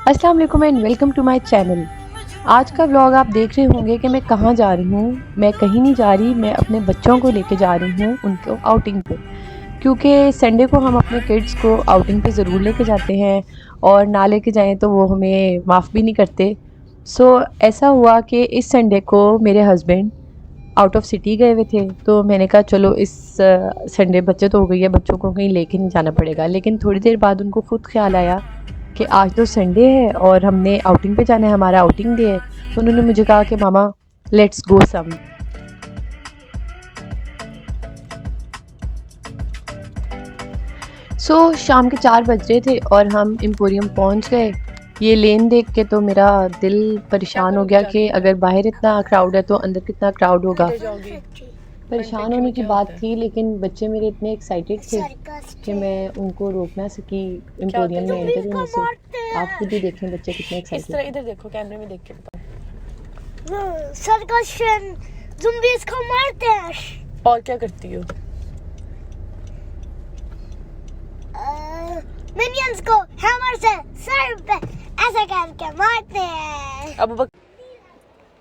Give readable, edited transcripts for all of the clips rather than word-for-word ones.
अस्सलाम वालेकुम and welcome to my channel. आज का व्लॉग आप देख रहे होंगे कि मैं कहाँ जा रही हूँ। मैं कहीं नहीं जा रही, मैं अपने बच्चों को लेके जा रही हूँ उनको आउटिंग पे, क्योंकि संडे को हम अपने किड्स को आउटिंग पे ज़रूर लेके जाते हैं और ना लेके जाएं तो वो हमें माफ़ भी नहीं करते। ऐसा हुआ कि इस संडे को मेरे हस्बैंड आउट ऑफ सिटी गए हुए थे, तो मैंने कहा चलो इस संडे बचत हो गई है, बच्चों को कहीं लेके नहीं जाना पड़ेगा। लेकिन थोड़ी देर बाद उनको खुद ख्याल आया कि आज तो संडे है और हमने आउटिंग पे जाना है, हमारा आउटिंग डे है। तो उन्होंने मुझे कहा कि मामा लेट्स गो सम। शाम के 4 बज रहे थे और हम एम्पोरियम पहुंच गए। ये लेन देख के तो मेरा दिल क्या परेशान हो करोगी गया जाके कि फिर? अगर बाहर इतना क्राउड है तो अंदर कितना क्राउड होगा। किधर जाओगी? फन परेशान फैक्ट्री होने में की क्या बात होता है? थी, लेकिन बच्चे मेरे इतने एक्साइटेड थे कि मैं उनको रोक ना सकी क्या होता एम्पोरियम है में इसमें? एंटर होने से। आप खुद ही देखें बच्चे कितने किस एक्साइटेड तरह? हैं। इधर देखो, कैमरे में देख के बताओ। सर्कस ज़ुम्बीज़ को मारते हैं। और क्या करती हो? मिनियंस को हैमर से सर पे ऐसे करके मारते हैं। अब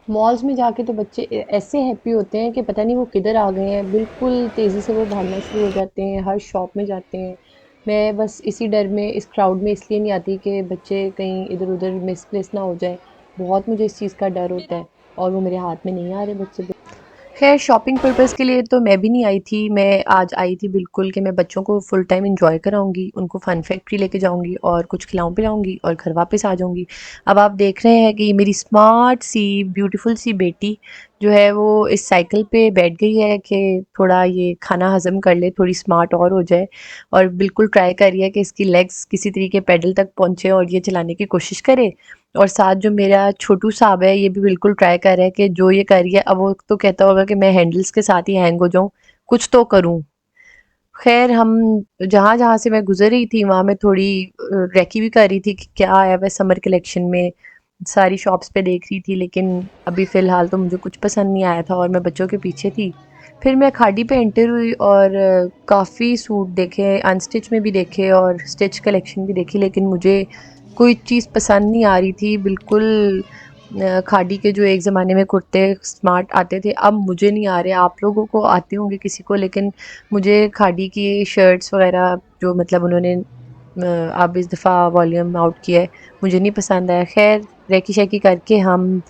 मॉल्स में जाके तो बच्चे ऐसे हैप्पी होते हैं कि पता नहीं वो किधर आ गए हैं, बिल्कुल तेज़ी से वो भागना शुरू हो जाते हैं, हर शॉप में जाते हैं। मैं बस इसी डर में इस क्राउड में इसलिए नहीं आती कि बच्चे कहीं इधर-उधर मिसप्लेस ना हो जाएँ। बहुत मुझे इस चीज़ का डर होता है और वो मेरे हाथ में नहीं आ रहे बच्चे। खैर शॉपिंग पर्पज़ के लिए तो मैं भी नहीं आई थी, मैं आज आई थी बिल्कुल कि मैं बच्चों को फुल टाइम एन्जॉय कराऊँगी, उनको फन फैक्ट्री लेके जाऊँगी और कुछ खिलाऊँ-पिलाऊँगी और घर वापस आ जाऊँगी। अब आप देख रहे हैं कि मेरी स्मार्ट सी, ब्यूटीफुल सी बेटी जो है वो इस साइकिल पे बैठ गई है कि थोड़ा ये खाना हज़म कर ले, थोड़ी स्मार्ट और हो जाए, और बिल्कुल ट्राई कर रही है कि इसकी लेग्स किसी तरीके पेडल तक पहुँचे और ये चलाने की कोशिश करे। और साथ जो मेरा छोटू साहब है ये भी बिल्कुल ट्राई कर रहा है कि जो ये कर रही है अब वो तो कहता होगा कि मैं हैंडल्स के साथ ही हैंग हो जाऊं, कुछ तो करूं। खैर हम जहाँ जहाँ से मैं गुजर रही थी वहाँ मैं थोड़ी रेकी भी कर रही थी कि क्या आया वह समर कलेक्शन में, सारी शॉप्स पे देख रही थी, लेकिन अभी फ़िलहाल तो मुझे कुछ पसंद नहीं आया था और मैं बच्चों के पीछे थी। फिर मैं खाड़ी पे एंटर हुई और काफ़ी सूट देखे, अनस्टिच में भी देखे और स्टिच कलेक्शन भी देखी, लेकिन मुझे कोई चीज़ पसंद नहीं आ रही थी। बिल्कुल खादी के जो एक ज़माने में कुर्ते स्मार्ट आते थे, अब मुझे नहीं आ रहे। आप लोगों को आते होंगे किसी को, लेकिन मुझे खादी की शर्ट्स वग़ैरह जो मतलब उन्होंने अब इस दफ़ा वॉल्यूम आउट किया है, मुझे नहीं पसंद आया। ख़ैर रेकी-शेकी करके हम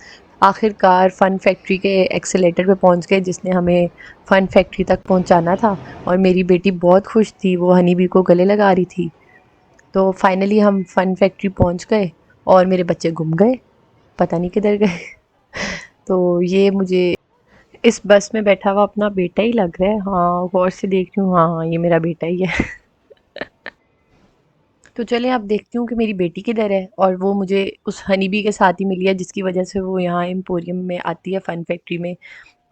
आखिरकार फ़न फैक्ट्री के एक्सेलेरेटर पे पहुँच गए, जिसने हमें फ़न फैक्ट्री तक पहुँचाना था, और मेरी बेटी बहुत खुश थी, वो हनी बी को गले लगा रही थी। तो फाइनली हम फ़न फैक्ट्री पहुँच गए और मेरे बच्चे गुम गए, पता नहीं किधर गए। तो ये मुझे इस बस में बैठा हुआ अपना बेटा ही लग रहा है। हाँ, गौर से देख रही हूँ, हाँ, हाँ, ये मेरा बेटा ही है। तो चलें अब देखती हूँ कि मेरी बेटी किधर है, और वो मुझे उस हनी बी के साथ ही मिली है जिसकी वजह से वो यहाँ एम्पोरियम में आती है फ़न फैक्ट्री में,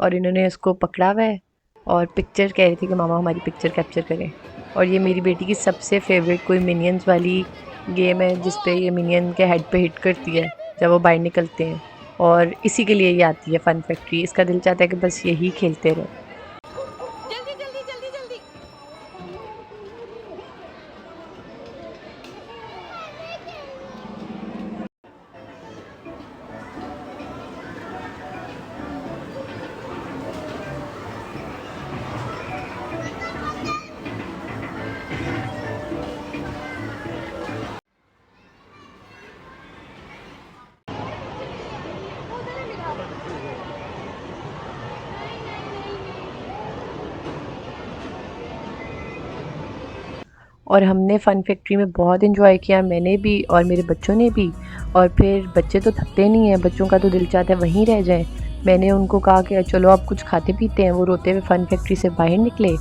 और इन्होंने उसको पकड़ा हुआ है और पिक्चर कह रही थी कि मामा हमारी पिक्चर कैप्चर करें। और ये मेरी बेटी की सबसे फेवरेट कोई मिनियंस वाली गेम है जिस पे ये मिनियन के हेड पे हिट करती है जब वो बाहर निकलते हैं, और इसी के लिए ये आती है फ़न फैक्ट्री। इसका दिल चाहता है कि बस यही खेलते रहे। जल्दी जल्दी जल्दी जल्दी। और हमने फ़न फैक्ट्री में बहुत एंजॉय किया, मैंने भी और मेरे बच्चों ने भी। और फिर बच्चे तो थकते नहीं हैं, बच्चों का तो दिल चाहता है वहीं रह जाएं। मैंने उनको कहा कि चलो अब कुछ खाते पीते हैं। वो रोते हुए फ़न फैक्ट्री से बाहर निकले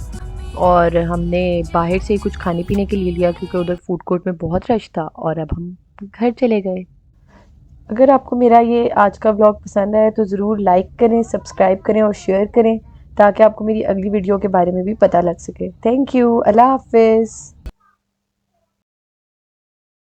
और हमने बाहर से ही कुछ खाने पीने के लिए लिया, क्योंकि उधर फूड कोर्ट में बहुत रश था, और अब हम घर चले गए। अगर आपको मेरा ये आज का व्लॉग पसंद आया तो ज़रूर लाइक करें, सब्सक्राइब करें और शेयर करें, ताकि आपको मेरी अगली वीडियो के बारे में भी पता लग सके। थैंक यू, अल्लाह हाफ़िज़।